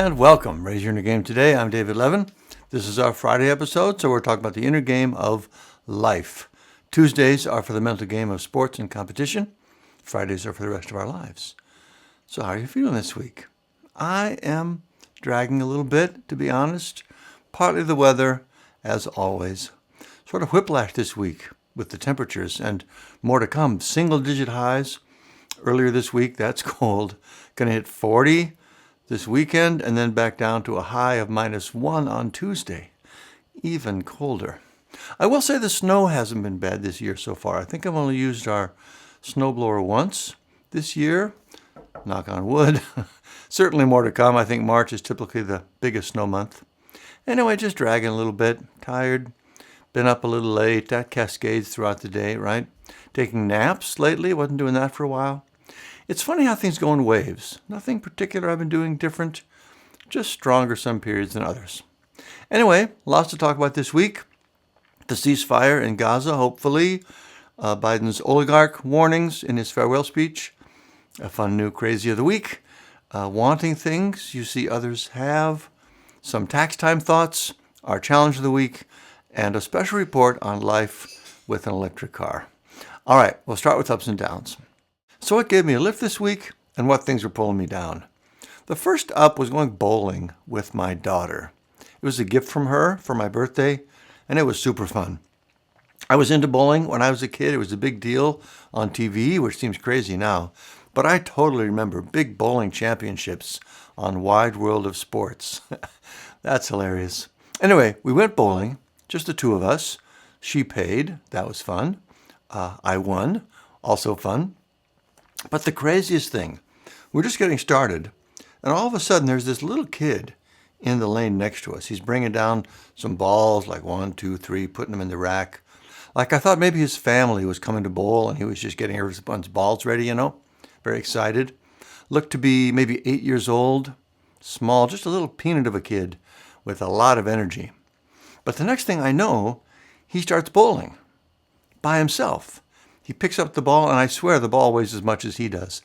And welcome. Raise your inner game today. I'm David Levin. This is our Friday episode, so we're talking about the inner game of life. Tuesdays are for the mental game of sports and competition. Fridays are for the rest of our lives. So how are you feeling this week? I am dragging a little bit, to be honest. Partly the weather, as always. Sort of whiplash this week with the temperatures and more to come. Single-digit highs earlier this week. That's cold. Going to hit 40 this weekend and then back down to a high of -1 on Tuesday. Even colder. I will say the snow hasn't been bad this year so far. I think I've only used our snowblower once this year. Knock on wood. Certainly more to come. I think March is typically the biggest snow month. Anyway, just dragging a little bit. Tired. Been up a little late. That cascades throughout the day, right? Taking naps lately. Wasn't doing that for a while. It's funny how things go in waves. Nothing particular I've been doing different. Just stronger some periods than others. Anyway, lots to talk about this week. The ceasefire in Gaza, hopefully. Biden's oligarch warnings in his farewell speech. A fun new crazy of the week. Wanting things you see others have. Some tax time thoughts. Our challenge of the week. And a special report on life with an electric car. All right, we'll start with ups and downs. So what gave me a lift this week and what things were pulling me down? The first up was going bowling with my daughter. It was a gift from her for my birthday, and it was super fun. I was into bowling when I was a kid. It was a big deal on TV, which seems crazy now. But I totally remember big bowling championships on Wide World of Sports. That's hilarious. Anyway, we went bowling, just the two of us. She paid. That was fun. I won. Also fun. But the craziest thing, we're just getting started, and all of a sudden there's this little kid in the lane next to us. He's bringing down some balls, like 1, 2, 3, putting them in the rack. Like I thought maybe his family was coming to bowl and he was just getting everyone's balls ready, Very excited. Looked to be maybe 8 years old, small, just a little peanut of a kid with a lot of energy. But the next thing I know, he starts bowling by himself. He picks up the ball, and I swear the ball weighs as much as he does.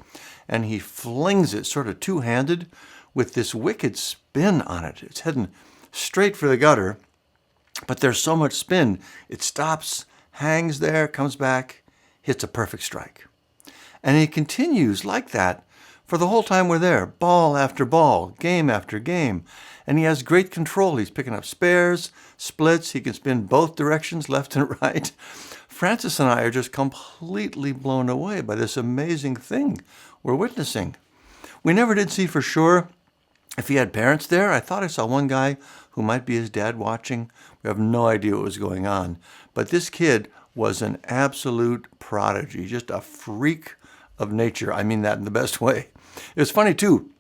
And he flings it sort of two-handed with this wicked spin on it. It's heading straight for the gutter, but there's so much spin. It stops, hangs there, comes back, hits a perfect strike. And he continues like that for the whole time we're there, ball after ball, game after game. And he has great control. He's picking up spares, splits. He can spin both directions, left and right. Francis and I are just completely blown away by this amazing thing we're witnessing. We never did see for sure if he had parents there. I thought I saw one guy who might be his dad watching. We have no idea what was going on. But this kid was an absolute prodigy, just a freak of nature. I mean that in the best way. It was funny, too.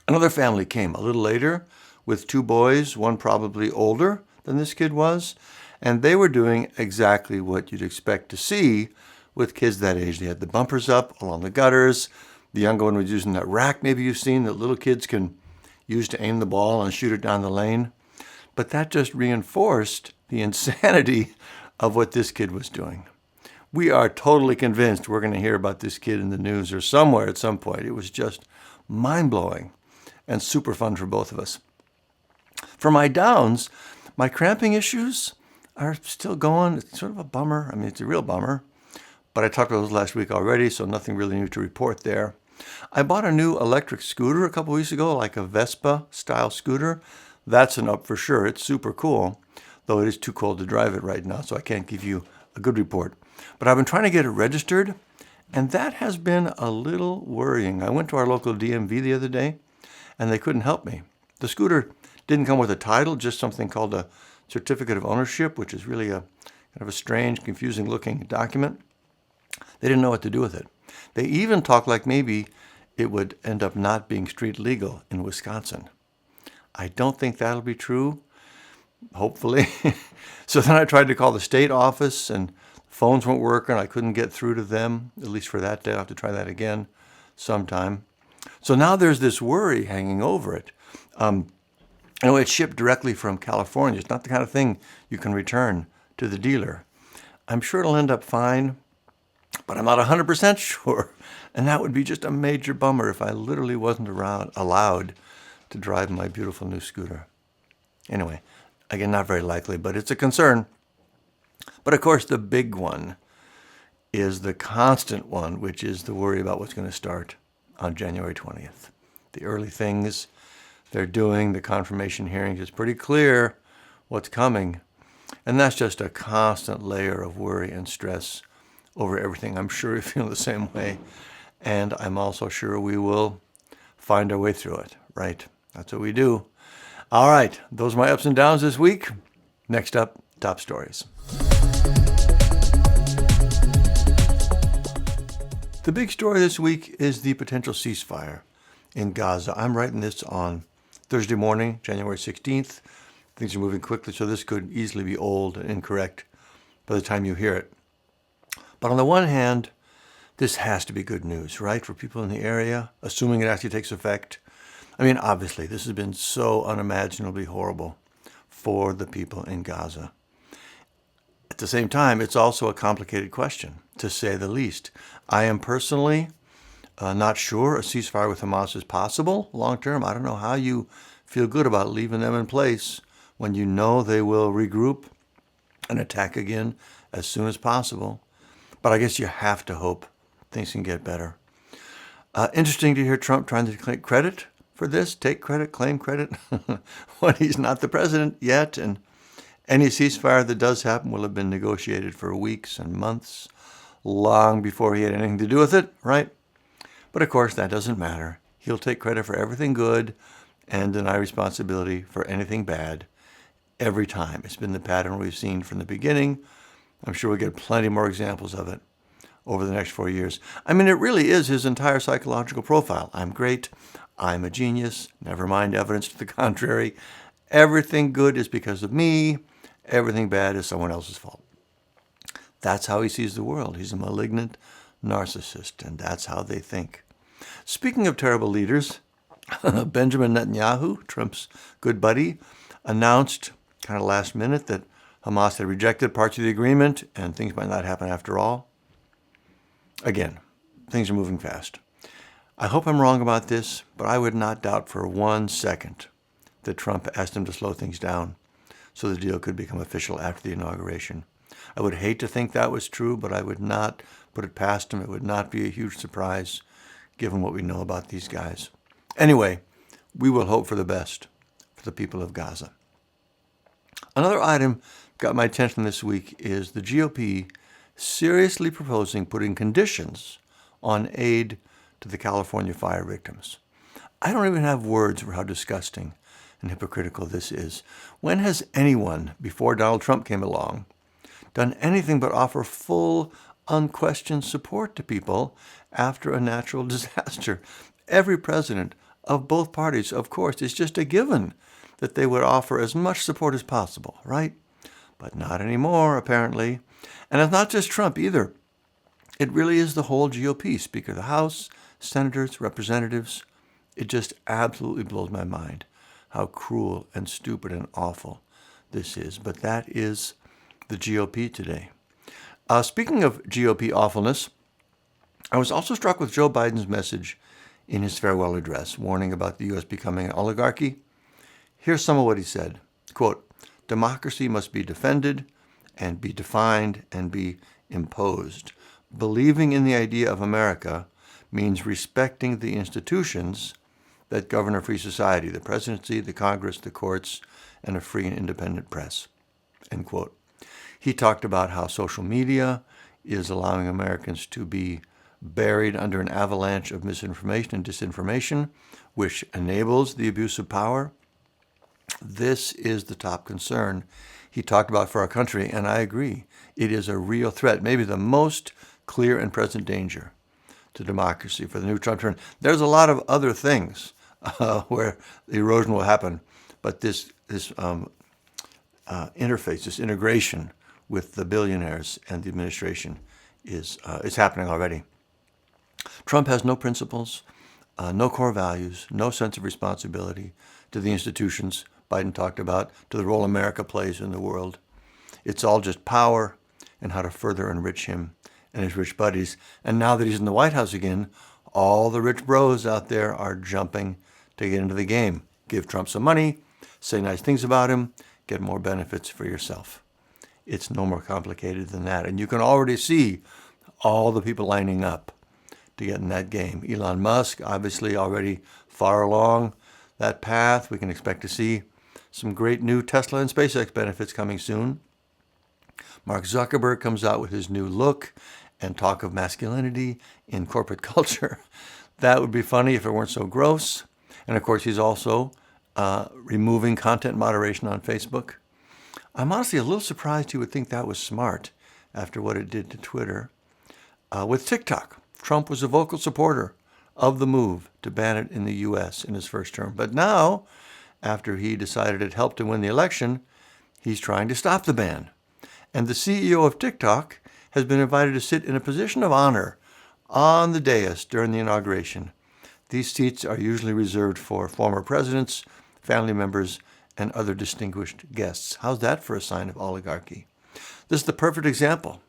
Another family came a little later with 2 boys, one probably older than this kid was. And they were doing exactly what you'd expect to see with kids that age. They had the bumpers up along the gutters. The younger one was using that rack maybe you've seen that little kids can use to aim the ball and shoot it down the lane. But that just reinforced the insanity of what this kid was doing. We are totally convinced we're going to hear about this kid in the news or somewhere at some point. It was just mind-blowing and super fun for both of us. For my downs, my cramping issues are still going. It's sort of a bummer. I mean, it's a real bummer. But I talked about those last week already, so nothing really new to report there. I bought a new electric scooter a couple weeks ago, like a Vespa-style scooter. That's an up for sure. It's super cool, though it is too cold to drive it right now, so I can't give you a good report. But I've been trying to get it registered, and that has been a little worrying. I went to our local DMV the other day, and they couldn't help me. The scooter didn't come with a title, just something called a certificate of ownership, which is really a kind of a strange, confusing-looking document. They didn't know what to do with it. They even talked like maybe it would end up not being street legal in Wisconsin. I don't think that'll be true, hopefully. So then I tried to call the state office, and phones weren't working. I couldn't get through to them, at least for that day. I'll have to try that again sometime. So now there's this worry hanging over it. It's shipped directly from California. It's not the kind of thing you can return to the dealer. I'm sure it'll end up fine, but I'm not 100% sure. And that would be just a major bummer if I literally wasn't allowed to drive my beautiful new scooter. Anyway, again, not very likely, but it's a concern. But of course, the big one is the constant one, which is the worry about what's going to start on January 20th. The early things they're doing, the confirmation hearings, it's pretty clear what's coming. And that's just a constant layer of worry and stress over everything. I'm sure you feel the same way. And I'm also sure we will find our way through it, right? That's what we do. All right, those are my ups and downs this week. Next up, top stories. The big story this week is the potential ceasefire in Gaza. I'm writing this on Thursday morning, January 16th. Things are moving quickly, so this could easily be old and incorrect by the time you hear it. But on the one hand, this has to be good news, right, for people in the area, assuming it actually takes effect. I mean, obviously, this has been so unimaginably horrible for the people in Gaza. At the same time, it's also a complicated question, to say the least. I am personally not sure a ceasefire with Hamas is possible long term. I don't know how you feel good about leaving them in place when you know they will regroup and attack again as soon as possible. But I guess you have to hope things can get better. Interesting to hear Trump trying to take credit for this, take credit, claim credit, when he's not the president yet. And any ceasefire that does happen will have been negotiated for weeks and months, long before he had anything to do with it, right? But of course, that doesn't matter. He'll take credit for everything good and deny responsibility for anything bad every time. It's been the pattern we've seen from the beginning. I'm sure we'll get plenty more examples of it over the next 4 years. I mean, it really is his entire psychological profile. I'm great. I'm a genius. Never mind evidence to the contrary. Everything good is because of me. Everything bad is someone else's fault. That's how he sees the world. He's a malignant narcissist, and that's how they think. Speaking of terrible leaders, Benjamin Netanyahu, Trump's good buddy, announced kind of last minute that Hamas had rejected parts of the agreement and things might not happen after all. Again, things are moving fast. I hope I'm wrong about this, but I would not doubt for 1 second that Trump asked him to slow things down so the deal could become official after the inauguration. I would hate to think that was true, but I would not put it past him. It would not be a huge surprise given what we know about these guys. Anyway, we will hope for the best for the people of Gaza. Another item got my attention this week is the GOP seriously proposing putting conditions on aid to the California fire victims. I don't even have words for how disgusting and hypocritical this is. When has anyone, before Donald Trump came along, done anything but offer full, unquestioned support to people after a natural disaster? Every president of both parties, of course, it's just a given that they would offer as much support as possible, right? But not anymore, apparently. And it's not just Trump either. It really is the whole GOP, Speaker of the House, senators, representatives. It just absolutely blows my mind how cruel and stupid and awful this is. But that is the GOP today. Speaking of GOP awfulness, I was also struck with Joe Biden's message in his farewell address, warning about the U.S. becoming an oligarchy. Here's some of what he said. Quote, "Democracy must be defended and be defined and be imposed. Believing in the idea of America means respecting the institutions that govern a free society, the presidency, the Congress, the courts, and a free and independent press." End quote. He talked about how social media is allowing Americans to be buried under an avalanche of misinformation and disinformation, which enables the abuse of power. This is the top concern he talked about for our country, and I agree. It is a real threat, maybe the most clear and present danger to democracy for the new Trump turn. There's a lot of other things where the erosion will happen, but this interface, this integration with the billionaires and the administration is happening already. Trump has no principles, no core values, no sense of responsibility to the institutions Biden talked about, to the role America plays in the world. It's all just power and how to further enrich him and his rich buddies. And now that he's in the White House again, all the rich bros out there are jumping to get into the game. give Trump some money, say nice things about him, get more benefits for yourself. It's no more complicated than that. And you can already see all the people lining up to get in that game. Elon Musk, obviously already far along that path. We can expect to see some great new Tesla and SpaceX benefits coming soon. Mark Zuckerberg comes out with his new look and talk of masculinity in corporate culture. That would be funny if it weren't so gross. And of course, he's also removing content moderation on Facebook. I'm honestly a little surprised he would think that was smart after what it did to Twitter. With TikTok, Trump was a vocal supporter of the move to ban it in the U.S. in his first term. But now, after he decided it helped him win the election, he's trying to stop the ban. And the CEO of TikTok has been invited to sit in a position of honor on the dais during the inauguration. These seats are usually reserved for former presidents, family members, and other distinguished guests. How's that for a sign of oligarchy? This is the perfect example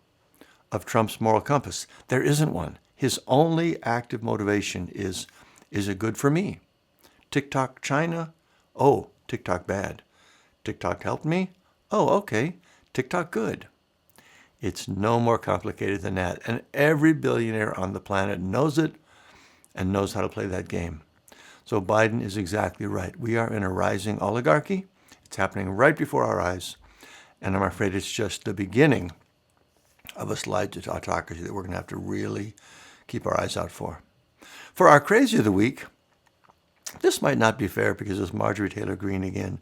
of Trump's moral compass. There isn't one. His only active motivation is it good for me? TikTok China? Oh, TikTok bad. TikTok helped me? Oh, okay. TikTok good. It's no more complicated than that. And every billionaire on the planet knows it and knows how to play that game. So Biden is exactly right. We are in a rising oligarchy. It's happening right before our eyes. And I'm afraid it's just the beginning of a slide to autocracy that we're going to have to really keep our eyes out for. For our crazy of the week, this might not be fair because it's Marjorie Taylor Greene again,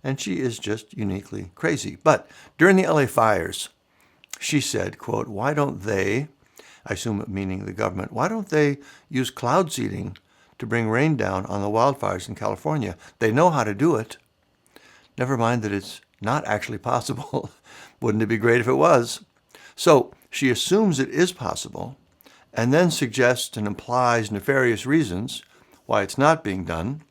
and she is just uniquely crazy. But during the LA fires, she said, quote, why don't they, I assume meaning the government, why don't they use cloud seeding to bring rain down on the wildfires in California? They know how to do it. Never mind that it's not actually possible. Wouldn't it be great if it was? So she assumes it is possible and then suggests and implies nefarious reasons why it's not being done,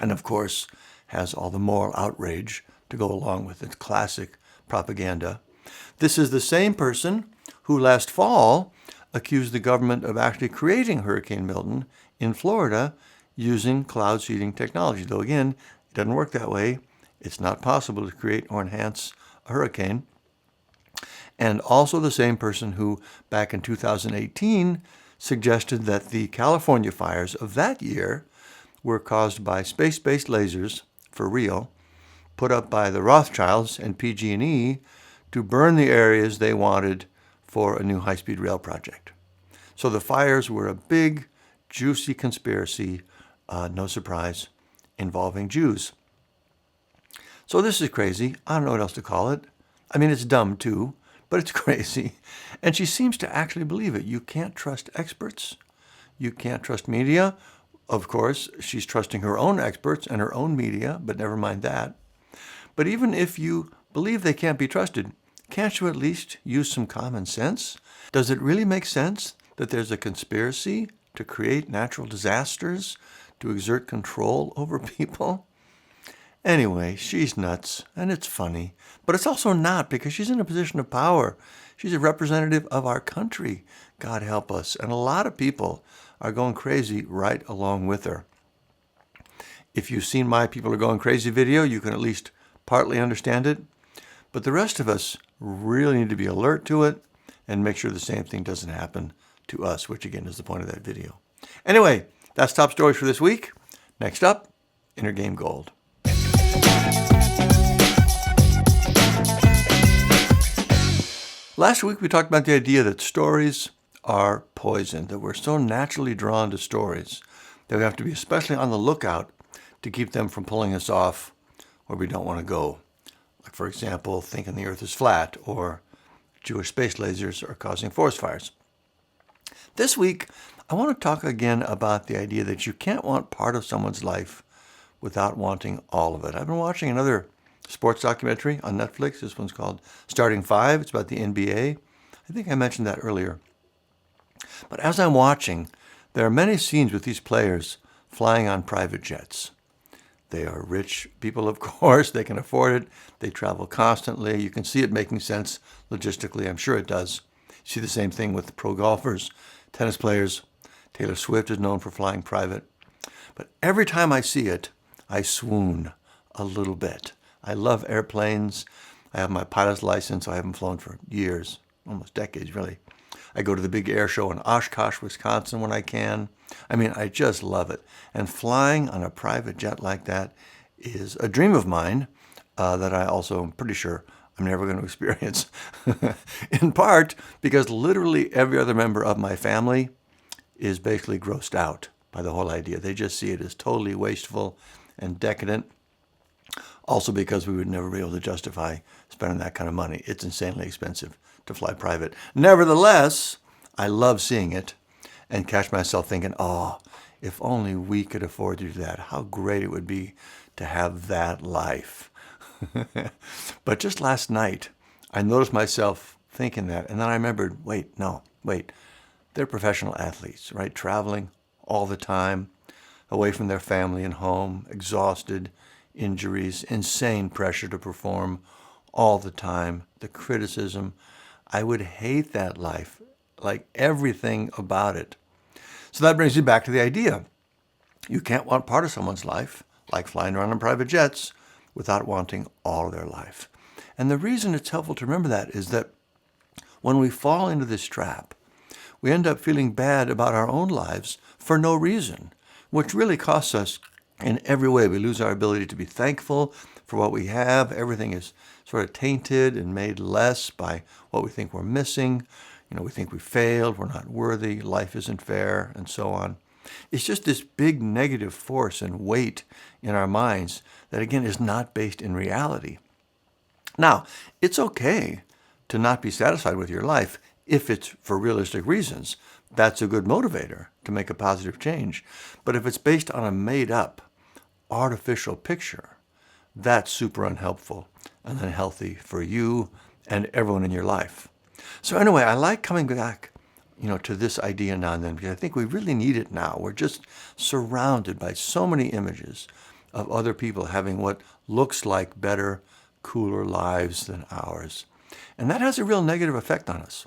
and of course has all the moral outrage to go along with its classic propaganda. This is the same person who last fall accused the government of actually creating Hurricane Milton in Florida using cloud seeding technology. Though again, it doesn't work that way. It's not possible to create or enhance a hurricane. And also the same person who, back in 2018, suggested that the California fires of that year were caused by space-based lasers, for real, put up by the Rothschilds and PG&E to burn the areas they wanted for a new high-speed rail project. So the fires were a big, juicy conspiracy, no surprise, involving Jews. So this is crazy. I don't know what else to call it. I mean, it's dumb too, but it's crazy. And she seems to actually believe it. You can't trust experts. You can't trust media. Of course, she's trusting her own experts and her own media, but never mind that. But even if you believe they can't be trusted, can't you at least use some common sense? Does it really make sense that there's a conspiracy to create natural disasters, to exert control over people? Anyway, she's nuts, and it's funny. But it's also not, because she's in a position of power. She's a representative of our country. God help us. And a lot of people are going crazy right along with her. If you've seen my People Are Going Crazy video, you can at least partly understand it. But the rest of us really need to be alert to it and make sure the same thing doesn't happen to us, which again is the point of that video. Anyway, that's top stories for this week. Next up, Inner Game Gold. Last week we talked about the idea that stories are poison, that we're so naturally drawn to stories that we have to be especially on the lookout to keep them from pulling us off where we don't want to go. Like, for example, thinking the earth is flat or Jewish space lasers are causing forest fires. This week, I want to talk again about the idea that you can't want part of someone's life without wanting all of it. I've been watching another sports documentary on Netflix. This one's called Starting Five. It's about the NBA. I think I mentioned that earlier. But as I'm watching, there are many scenes with these players flying on private jets. They are rich people, of course. They can afford it. They travel constantly. You can see it making sense logistically. I'm sure it does. You see the same thing with pro golfers, tennis players. Taylor Swift is known for flying private. But every time I see it, I swoon a little bit. I love airplanes. I have my pilot's license. I haven't flown for years, almost decades, really. I go to the big air show in Oshkosh, Wisconsin when I can. I mean, I just love it. And flying on a private jet like that is a dream of mine that I also am pretty sure I'm never going to experience. In part because literally every other member of my family is basically grossed out by the whole idea. They just see it as totally wasteful and decadent. Also because we would never be able to justify spending that kind of money. It's insanely expensive to fly private. Nevertheless, I love seeing it and catch myself thinking, oh, if only we could afford to do that, how great it would be to have that life. But just last night, I noticed myself thinking that, and then I remembered, wait, they're professional athletes, right? Traveling all the time, away from their family and home, exhausted, injuries, insane pressure to perform all the time, the criticism. I would hate that life, like everything about it. So that brings me back to the idea. You can't want part of someone's life, like flying around in private jets, without wanting all of their life. And the reason it's helpful to remember that is that when we fall into this trap, we end up feeling bad about our own lives for no reason, which really costs us in every way. We lose our ability to be thankful for what we have. Everything is sort of tainted and made less by what we think we're missing. We think we failed, we're not worthy, life isn't fair, and so on. It's just this big negative force and weight in our minds that, again, is not based in reality. Now, it's okay to not be satisfied with your life if it's for realistic reasons. That's a good motivator to make a positive change. But if it's based on a made-up, artificial picture, that's super unhelpful and unhealthy for you and everyone in your life. So anyway, I like coming back, to this idea now and then, because I think we really need it now. We're just surrounded by so many images of other people having what looks like better, cooler lives than ours. And that has a real negative effect on us.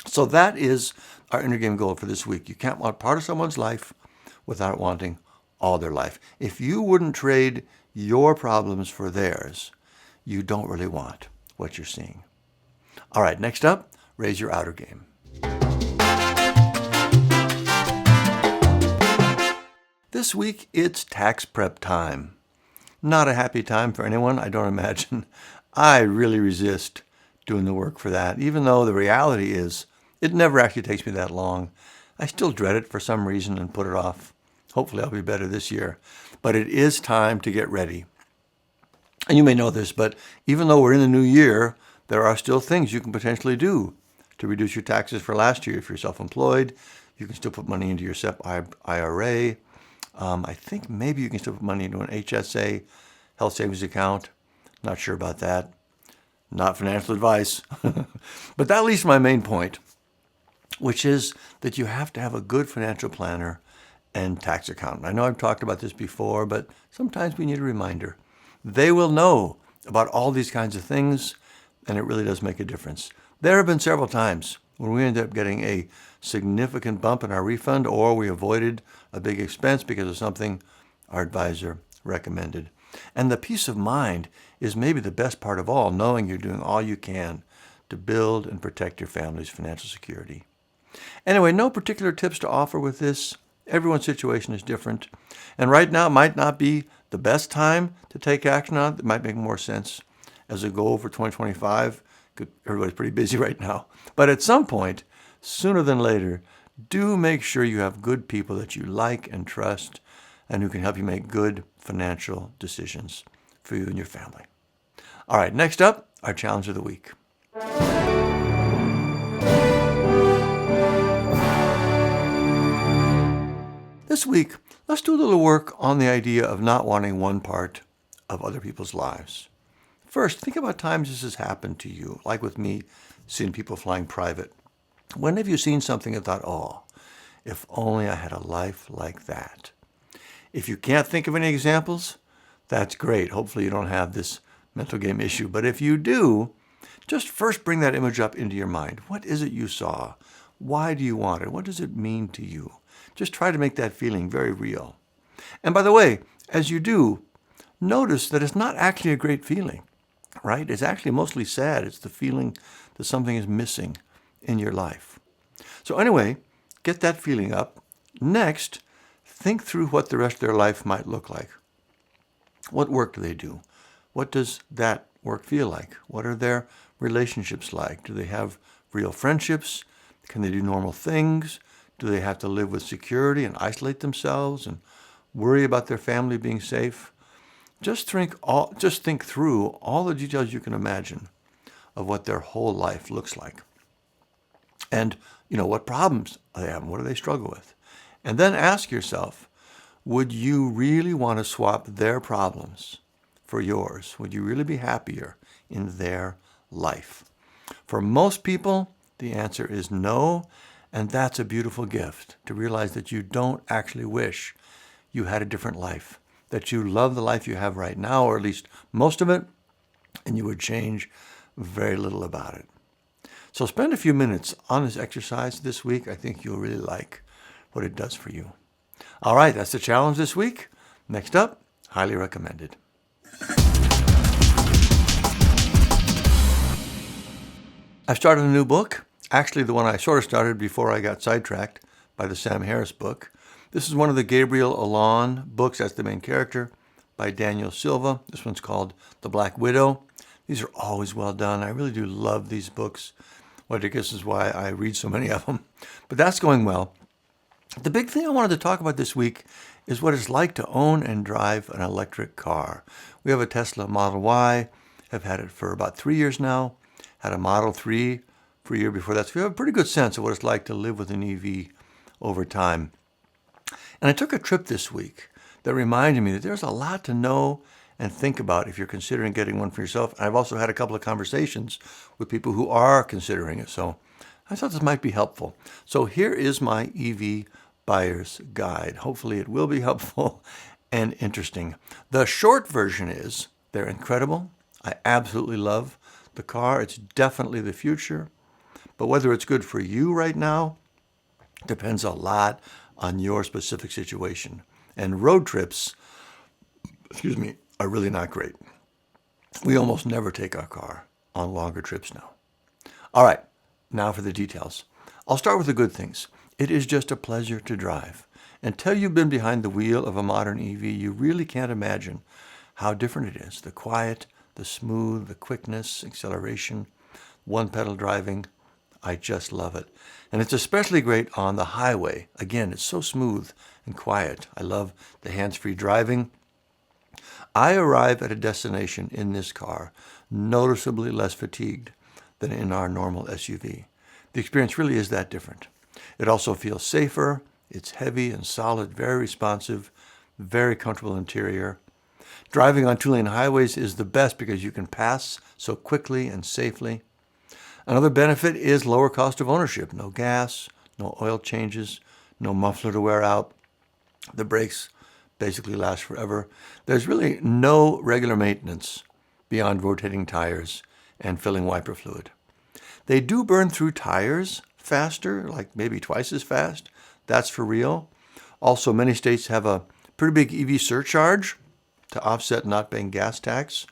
So that is our inner game goal for this week. You can't want part of someone's life without wanting all their life. If you wouldn't trade your problems for theirs, you don't really want what you're seeing. All right, next up, raise your outer game. This week, it's tax prep time. Not a happy time for anyone, I don't imagine. I really resist doing the work for that, even though the reality is it never actually takes me that long. I still dread it for some reason and put it off. Hopefully I'll be better this year. But it is time to get ready. And you may know this, but even though we're in the new year, there are still things you can potentially do to reduce your taxes for last year. If you're self-employed, you can still put money into your SEP IRA. I think maybe you can still put money into an HSA, health savings account. Not sure about that. Not financial advice. But that leads to my main point, which is that you have to have a good financial planner and tax accountant. I know I've talked about this before, but sometimes we need a reminder. They will know about all these kinds of things, and it really does make a difference. There have been several times when we ended up getting a significant bump in our refund, or we avoided a big expense because of something our advisor recommended. And the peace of mind is maybe the best part of all, knowing you're doing all you can to build and protect your family's financial security. Anyway, no particular tips to offer with this. Everyone's situation is different. And right now might not be the best time to take action on it. It might make more sense as a goal for 2025. Everybody's pretty busy right now. But at some point, sooner than later, do make sure you have good people that you like and trust and who can help you make good financial decisions for you and your family. All right, next up, our challenge of the week. This week, let's do a little work on the idea of not wanting one part of other people's lives. First, think about times this has happened to you, like with me, seeing people flying private. When have you seen something and thought, oh, if only I had a life like that? If you can't think of any examples, that's great. Hopefully you don't have this mental game issue. But if you do, just first bring that image up into your mind. What is it you saw? Why do you want it? What does it mean to you? Just try to make that feeling very real. And by the way, As you do, notice that it's not actually a great feeling, right? It's actually mostly sad. It's the feeling that something is missing in your life. So anyway, get that feeling up. Next, think through what the rest of their life might look like. What work do they do? What does that work feel like? What are their relationships like? Do they have real friendships? Can they do normal things? Do they have to live with security and isolate themselves and worry about their family being safe? Just think through all the details you can imagine of what their whole life looks like. And, what problems they have, what do they struggle with? And then ask yourself, would you really want to swap their problems for yours? Would you really be happier in their life? For most people, the answer is no, and that's a beautiful gift, to realize that you don't actually wish you had a different life, that you love the life you have right now, or at least most of it, and you would change very little about it. So spend a few minutes on this exercise this week. I think you'll really like what it does for you. All right, that's the challenge this week. Next up, highly recommended. I've started a new book. Actually, the one I sort of started before I got sidetracked by the Sam Harris book. This is one of the Gabriel Allon books. That's the main character, by Daniel Silva. This one's called The Black Widow. These are always well done. I really do love these books, which I guess is why I read so many of them. But that's going well. The big thing I wanted to talk about this week is what it's like to own and drive an electric car. We have a Tesla Model Y, have had it for about 3 years now, had a Model 3 for a year before that. So we have a pretty good sense of what it's like to live with an EV over time. And I took a trip this week that reminded me that there's a lot to know and think about if you're considering getting one for yourself. I've also had a couple of conversations with people who are considering it. So I thought this might be helpful. So here is my EV buyer's guide. Hopefully it will be helpful and interesting. The short version is they're incredible. I absolutely love the car. It's definitely the future. But whether it's good for you right now depends a lot on your specific situation. And road trips, are really not great. We almost never take our car on longer trips now. All right, now for the details. I'll start with the good things. It is just a pleasure to drive. Until you've been behind the wheel of a modern EV, you really can't imagine how different it is. The quiet, the smooth, the quickness, acceleration, one-pedal driving. I just love it. And it's especially great on the highway. Again, it's so smooth and quiet. I love the hands-free driving. I arrive at a destination in this car noticeably less fatigued than in our normal SUV. The experience really is that different. It also feels safer. It's heavy and solid, very responsive, very comfortable interior. Driving on two-lane highways is the best because you can pass so quickly and safely. Another benefit is lower cost of ownership. No gas, no oil changes, no muffler to wear out. The brakes basically last forever. There's really no regular maintenance beyond rotating tires and filling wiper fluid. They do burn through tires faster, like maybe twice as fast. That's for real. Also, many states have a pretty big EV surcharge to offset not paying gas tax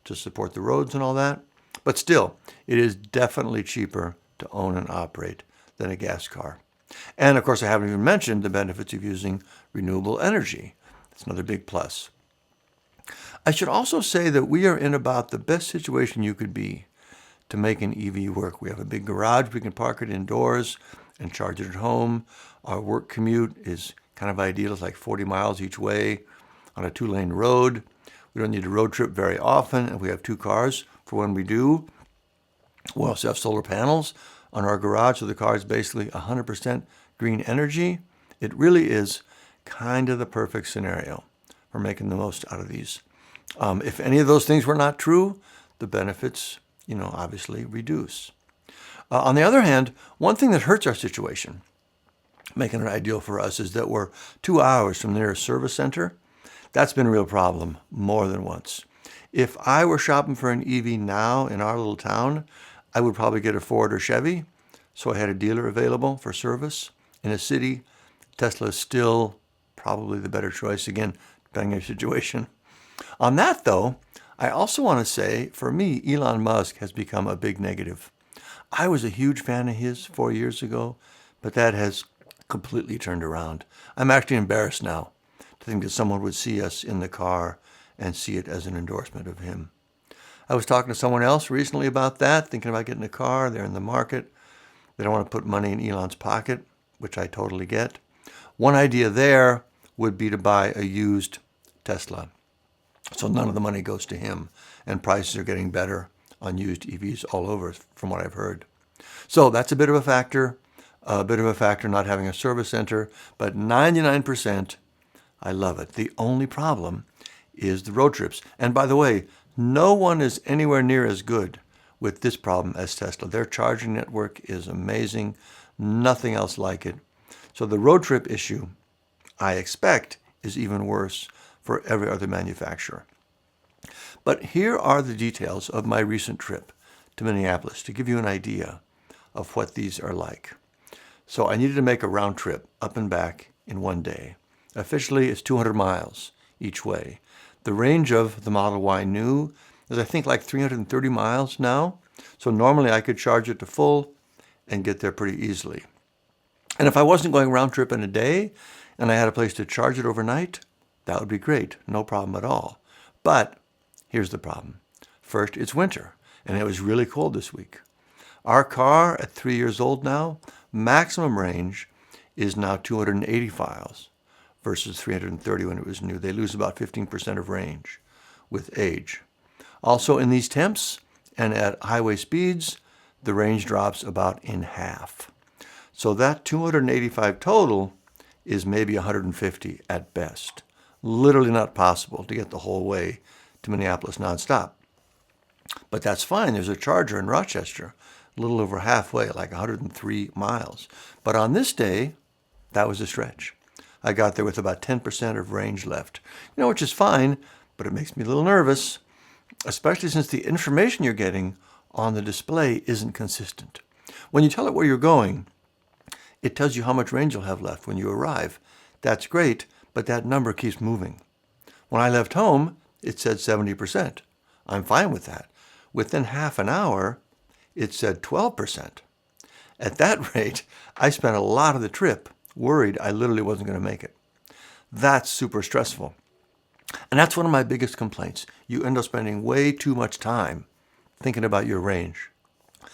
to support the roads and all that. But still, it is definitely cheaper to own and operate than a gas car. And of course, I haven't even mentioned the benefits of using renewable energy. That's another big plus. I should also say that we are in about the best situation you could be to make an EV work. We have a big garage. We can park it indoors and charge it at home. Our work commute is kind of ideal. It's like 40 miles each way on a two-lane road. We don't need a road trip very often, and we have two cars for when we do. We also have solar panels on our garage, so the car is basically 100% green energy. It really is kind of the perfect scenario for making the most out of these. If any of those things were not true, the benefits, obviously reduce. On the other hand, one thing that hurts our situation, making it ideal for us, is that we're 2 hours from the nearest service center. That's been a real problem more than once. If I were shopping for an EV now in our little town, I would probably get a Ford or Chevy, so I had a dealer available for service. In a city, Tesla is still probably the better choice. Again, depending on your situation. On that, though, I also want to say, for me, Elon Musk has become a big negative. I was a huge fan of his 4 years ago, but that has completely turned around. I'm actually embarrassed now to think that someone would see us in the car and see it as an endorsement of him. I was talking to someone else recently about that, thinking about getting a car. They're in the market. They don't want to put money in Elon's pocket, which I totally get. One idea there would be to buy a used Tesla. So none of the money goes to him, and prices are getting better on used EVs all over, from what I've heard. So that's a bit of a factor not having a service center, but 99%, I love it. The only problem is the road trips. And by the way, no one is anywhere near as good with this problem as Tesla. Their charging network is amazing. Nothing else like it. So the road trip issue, I expect, is even worse for every other manufacturer. But here are the details of my recent trip to Minneapolis to give you an idea of what these are like. So I needed to make a round trip up and back in one day. Officially, it's 200 miles each way. The range of the Model Y New is, I think, like 330 miles now. So normally I could charge it to full and get there pretty easily. And if I wasn't going round trip in a day and I had a place to charge it overnight, that would be great. No problem at all. But here's the problem. First, it's winter, and it was really cold this week. Our car, at 3 years old now, maximum range is now 280 miles versus 330 when it was new. They lose about 15% of range with age. Also, in these temps and at highway speeds, the range drops about in half. So that 285 total is maybe 150 at best. Literally not possible to get the whole way to Minneapolis nonstop. But that's fine. There's a charger in Rochester, a little over halfway, like 103 miles. But on this day, that was a stretch. I got there with about 10% of range left, which is fine, but it makes me a little nervous, especially since the information you're getting on the display isn't consistent. When you tell it where you're going, it tells you how much range you'll have left when you arrive. That's great, but that number keeps moving. When I left home, it said 70%. I'm fine with that. Within half an hour, it said 12%. At that rate, I spent a lot of the trip worried I literally wasn't going to make it. That's super stressful. And that's one of my biggest complaints. You end up spending way too much time thinking about your range.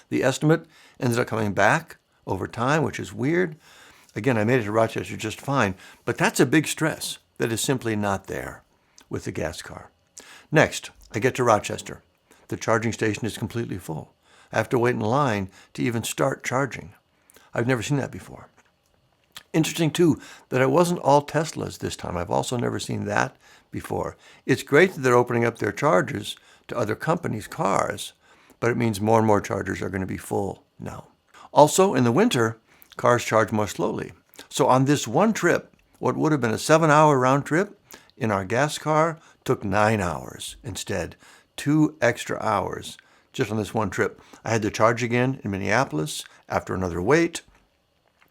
The estimate ended up coming back over time, which is weird. Again, I made it to Rochester just fine, but that's a big stress that is simply not there with the gas car. Next, I get to Rochester. The charging station is completely full. I have to wait in line to even start charging. I've never seen that before. Interesting, too, that it wasn't all Teslas this time. I've also never seen that before. It's great that they're opening up their chargers to other companies' cars, but it means more and more chargers are going to be full now. Also, in the winter, cars charge more slowly. So on this one trip, what would have been a 7-hour round trip in our gas car took 9 hours instead. 2 extra hours just on this one trip. I had to charge again in Minneapolis after another wait,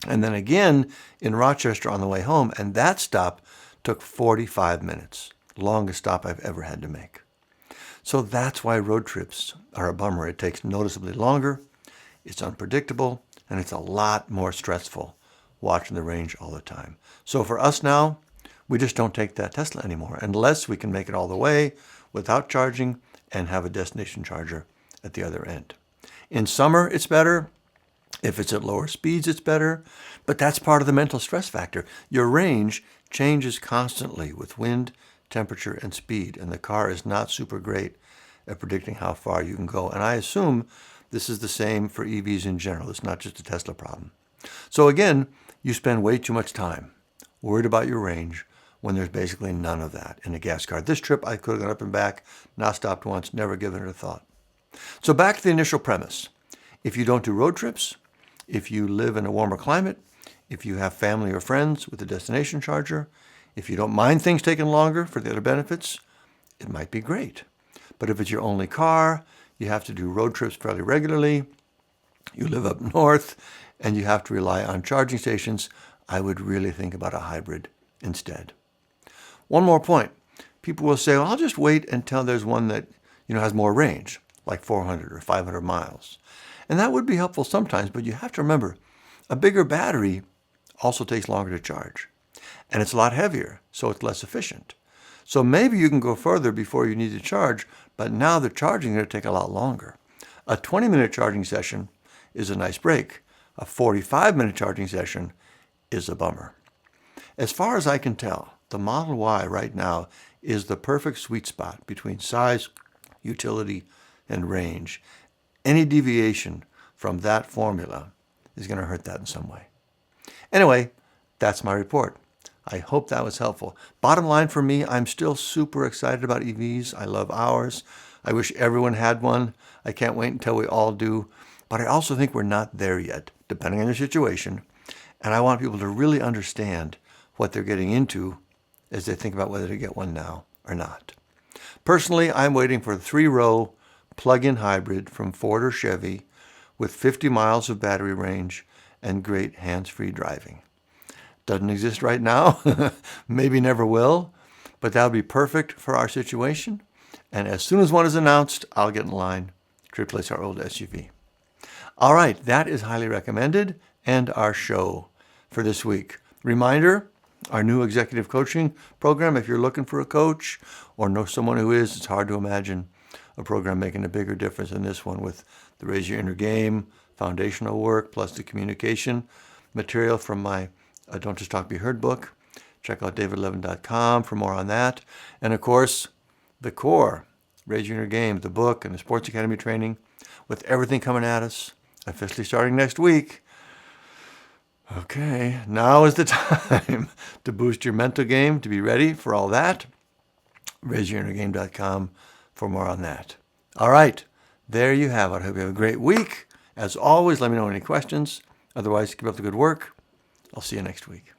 and then again in Rochester on the way home, and that stop took 45 minutes. Longest stop I've ever had to make. So that's why road trips are a bummer. It takes noticeably longer, it's unpredictable, and it's a lot more stressful watching the range all the time. So for us now, we just don't take that Tesla anymore unless we can make it all the way without charging and have a destination charger at the other end. In summer, it's better. If it's at lower speeds, it's better. But that's part of the mental stress factor. Your range changes constantly with wind, temperature, and speed, and the car is not super great at predicting how far you can go. And I assume this is the same for EVs in general. It's not just a Tesla problem. So again, you spend way too much time worried about your range when there's basically none of that in a gas car. This trip, I could have gone up and back, not stopped once, never given it a thought. So back to the initial premise. If you don't do road trips, if you live in a warmer climate, if you have family or friends with a destination charger, if you don't mind things taking longer for the other benefits, it might be great. But if it's your only car, you have to do road trips fairly regularly, you live up north, and you have to rely on charging stations, I would really think about a hybrid instead. One more point. people will say, well, I'll just wait until there's one that, has more range, like 400 or 500 miles. And that would be helpful sometimes, but you have to remember, a bigger battery also takes longer to charge. And it's a lot heavier, so it's less efficient. So maybe you can go further before you need to charge, but now the charging is going to take a lot longer. A 20-minute charging session is a nice break. A 45-minute charging session is a bummer. As far as I can tell, the Model Y right now is the perfect sweet spot between size, utility, and range. Any deviation from that formula is going to hurt that in some way. Anyway, that's my report. I hope that was helpful. Bottom line for me, I'm still super excited about EVs. I love ours. I wish everyone had one. I can't wait until we all do. But I also think we're not there yet, depending on your situation. And I want people to really understand what they're getting into as they think about whether to get one now or not. Personally, I'm waiting for a 3-row plug-in hybrid from Ford or Chevy with 50 miles of battery range and great hands-free driving. Doesn't exist right now, maybe never will, but that would be perfect for our situation. And as soon as one is announced, I'll get in line to replace our old SUV. All right, that is highly recommended and our show for this week. Reminder, our new executive coaching program, if you're looking for a coach or know someone who is, it's hard to imagine a program making a bigger difference than this one with the Raise Your Inner Game, foundational work, plus the communication material from my Don't Just Talk, Be Heard book. Check out david11.com for more on that. And of course, the core, Raise Your Inner Game, the book and the Sports Academy training with everything coming at us, officially starting next week. Okay, now is the time to boost your mental game, to be ready for all that. RaiseYourInnerGame.com for more on that. All right, there you have it. I hope you have a great week. As always, let me know any questions. Otherwise, keep up the good work. I'll see you next week.